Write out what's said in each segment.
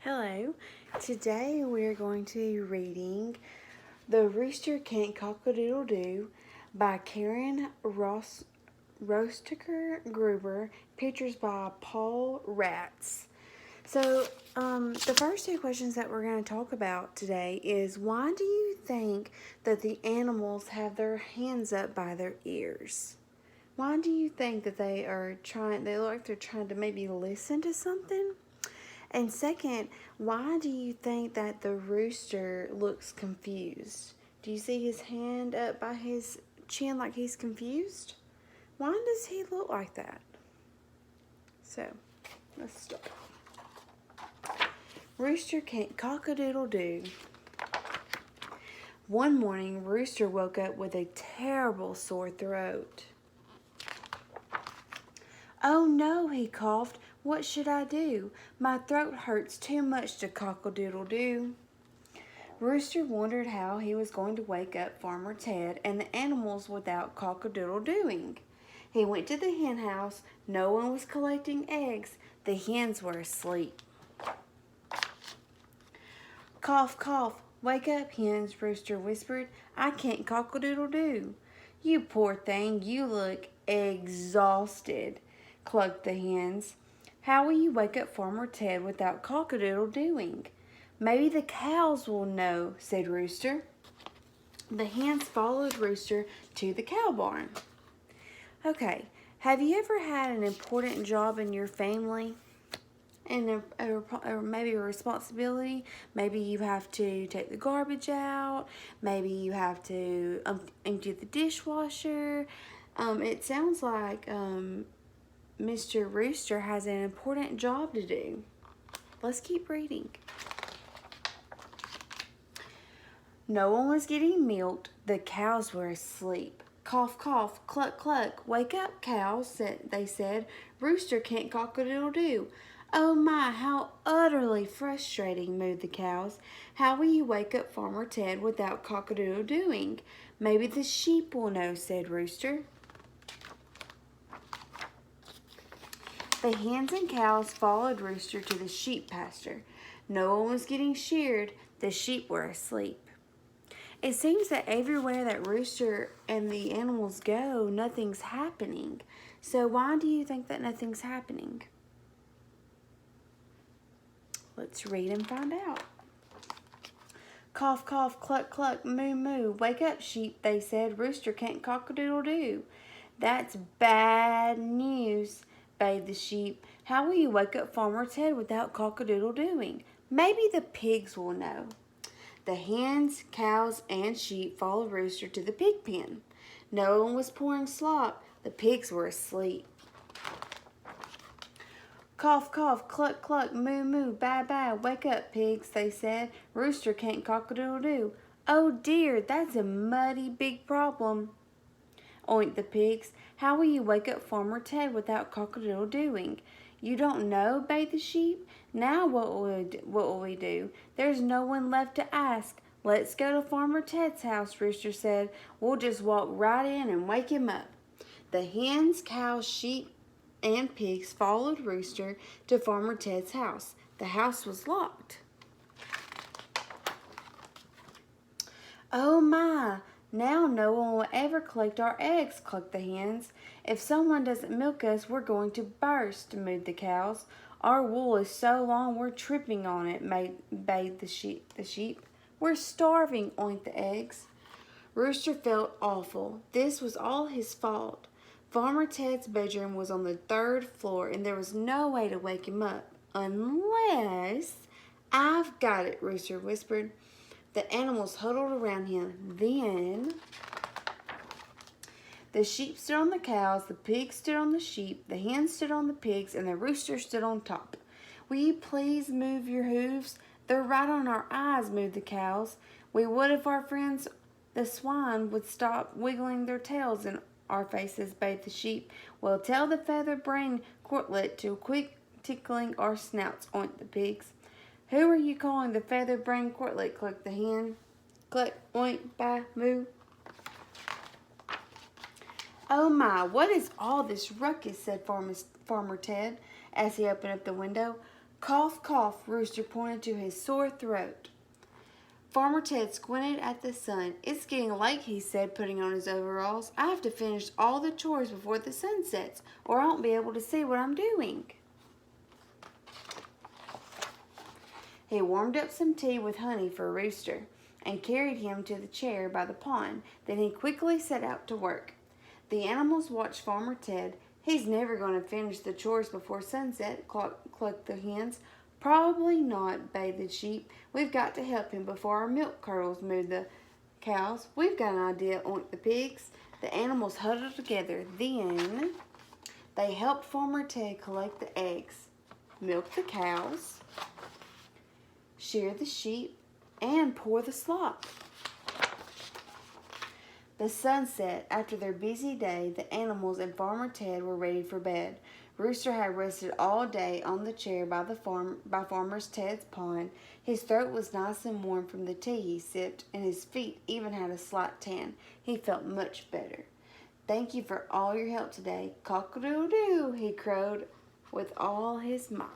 Hello, today we're going to be reading The Rooster Can't Cock-a-doodle-doo by Karen Rosticker Gruber, pictures by Paul Ratz. So, the first two questions that we're going to talk about today is, why do you think that the animals have their hands up by their ears? Why do you think that they look like they're trying to maybe listen to something? And second, why do you think that the rooster looks confused? Do you see his hand up by his chin like he's confused? Why does he look like that? So, let's start. Rooster can't cock-a-doodle-doo. One morning, Rooster woke up with a terrible sore throat. "Oh no," he coughed. "What should I do? My throat hurts too much to cock-a-doodle-doo." Rooster wondered how he was going to wake up Farmer Ted and the animals without cock-a-doodle-dooing. He went to the hen house. No one was collecting eggs. The hens were asleep. "Cough, cough. Wake up, hens," Rooster whispered. "I can't cock-a-doodle-doo." "You poor thing, you look exhausted," clucked the hens. "How will you wake up Farmer Ted without cock-a-doodle-dooing?" "Maybe the cows will know," said Rooster. The hens followed Rooster to the cow barn. Okay, have you ever had an important job in your family? And maybe a responsibility? Maybe you have to take the garbage out. Maybe you have to empty the dishwasher. It sounds like Mr. Rooster has an important job to do. Let's keep reading. No one was getting milked. The cows were asleep. "Cough, cough, cluck, cluck. Wake up, cows," they said. "Rooster can't cock-a-doodle-doo." "Oh my, how utterly frustrating," mooed the cows. "How will you wake up Farmer Ted without cock-a-doodle-dooing?" "Maybe the sheep will know," said Rooster. The hens and cows followed Rooster to the sheep pasture. No one was getting sheared. The sheep were asleep. It seems that everywhere that Rooster and the animals go, nothing's happening. So why do you think that nothing's happening? Let's read and find out. "Cough, cough, cluck, cluck, moo, moo. Wake up, sheep," they said. "Rooster can't cock-a-doodle-doo." "That's bad news," bayed the sheep. "How will you wake up Farmer Ted without cock-a-doodle-dooing?" "Maybe the pigs will know." The hens, cows, and sheep followed Rooster to the pig pen. No one was pouring slop. The pigs were asleep. "Cough, cough, cluck, cluck, moo, moo, baa, baa. Wake up, pigs," they said. "Rooster can't cock-a-doodle-doo." "Oh dear, that's a mighty big problem," oinked the pigs. "How will you wake up Farmer Ted without cock-a-doodle-dooing?" "You don't know," bayed the sheep. "Now what will we do? There's no one left to ask." "Let's go to Farmer Ted's house," Rooster said. "We'll just walk right in and wake him up." The hens, cows, sheep, and pigs followed Rooster to Farmer Ted's house. The house was locked. "Oh my, now no one will ever collect our eggs," clucked the hens. "If someone doesn't milk us, we're going to burst," mooed the cows. "Our wool is so long we're tripping on it," bayed the sheep. "We're starving," oinked the eggs. Rooster felt awful. This was all his fault. Farmer Ted's bedroom was on the 3rd floor, and there was no way to wake him up. "Unless—" "I've got it," Rooster whispered. The animals huddled around him. Then the sheep stood on the cows, the pigs stood on the sheep, the hens stood on the pigs, and the rooster stood on top. "Will you please move your hooves? They're right on our eyes," moved the cows. "We would if our friends the swine would stop wiggling their tails in our faces," bayed the sheep. "Well, tell the feather-brained quartlet to quit tickling our snouts," oinked the pigs. "Who are you calling the feather-brained quartlet?" clucked the hen. "Cluck, oink, baa, moo." "Oh my, what is all this ruckus?" said Farmer Ted as he opened up the window. Cough, cough, Rooster pointed to his sore throat. Farmer Ted squinted at the sun. It's getting late, he said, putting on his overalls. I have to finish all the chores before the sun sets, or I won't be able to see what I'm doing. He warmed up some tea with honey for Rooster and carried him to the chair by the pond. Then he quickly set out to work. The animals watched Farmer Ted. He's never going to finish the chores before sunset, clucked the hens. Probably not, bayed the sheep. We've got to help him before our milk curdles, mooed the cows. We've got an idea, oinked the pigs. The animals huddled together. Then they helped Farmer Ted collect the eggs, milk the cows, shear the sheep, and pour the slop. The sun set. After their busy day, the animals and Farmer Ted were ready for bed. Rooster had rested all day on the chair by Farmer Ted's pond. His throat was nice and warm from the tea he sipped, and his feet even had a slight tan. He felt much better. Thank you for all your help today. Cock-a-doodle-doo, he crowed with all his might.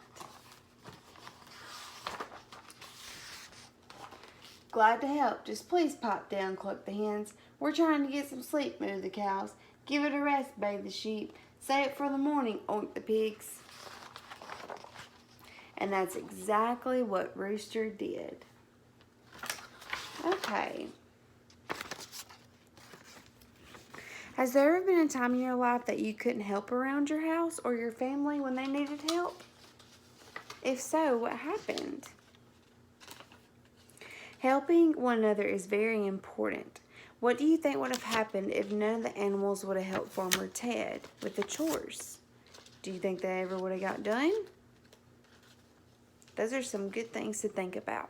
Glad to help. Just please pipe down, clucked the hens. We're trying to get some sleep, mooed the cows. Give it a rest, bayed the sheep. Save it for the morning, oinked the pigs. And that's exactly what Rooster did. Okay. Has there ever been a time in your life that you couldn't help around your house or your family when they needed help? If so, what happened? Helping one another is very important. What do you think would have happened if none of the animals would have helped Farmer Ted with the chores? Do you think they ever would have got done? Those are some good things to think about.